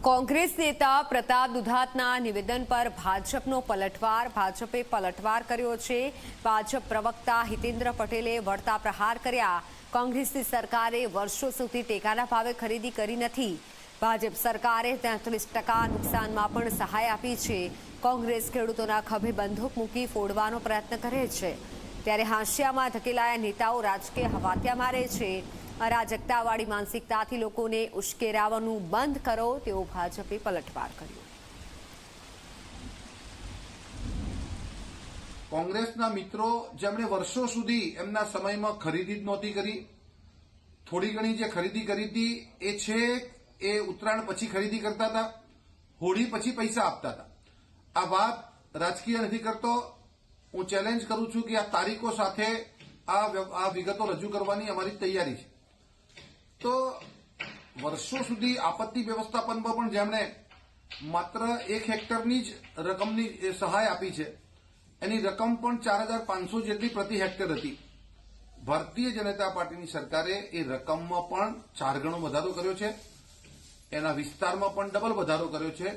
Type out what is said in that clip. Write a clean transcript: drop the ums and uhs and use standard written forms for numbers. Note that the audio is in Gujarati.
કોંગ્રેસ નેતા પ્રતાપ દુધાતના નિવેદન પર ભાજપનો પલટવાર. ભાજપે પલટવાર કર્યો છે. ભાજપ પ્રવક્તા હિતેન્દ્ર પટેલે વળતા પ્રહાર કર્યા. કોંગ્રેસની સરકારે વર્ષો સુધી ટેકાના ભાવે ખરીદી કરી નથી. ભાજપ સરકારે 33% નુકસાનમાં પણ સહાય આપી છે. કોંગ્રેસ ખેડૂતોના ખભે બંદૂક મૂકી ફોડવાનો પ્રયત્ન કરે છે. ત્યારે હાંસિયામાં ધકેલાયા નેતાઓ રાજકીય હવાતિયા મારે છે. અરાજકતાવાળી માનસિકતાથી લોકોને ઉશ્કેરાવાનું બંધ કરો તેવો ભાજપે પલટવાર કર્યો. કોંગ્રેસના મિત્રો જેમણે વર્ષો સુધી એમના સમયમાં ખરીદી જ નહોતી કરી, થોડી ઘણી જે ખરીદી કરી હતી એ ઉત્તરાયણ પછી ખરીદી કરતા હતા, હોળી પછી પૈસા આપતા હતા. આ વાત રાજકીય નથી કરતો. હું ચેલેન્જ કરું છું કે આ તારીખો સાથે આ વિગતો રજૂ કરવાની અમારી તૈયારી છે. તો વર્ષો સુધી આપત્તિ વ્યવસ્થાપનમાં પણ જેમણે માત્ર 1 હેક્ટરની જ રકમની સહાય આપી છે, એની રકમ પણ 4,500 જેટલી પ્રતિ હેક્ટર હતી. ભારતીય જનતા પાર્ટીની સરકારે એ રકમમાં પણ 4 ગણો વધારો કર્યો છે, એના વિસ્તારમાં પણ ડબલ વધારો કર્યો છે.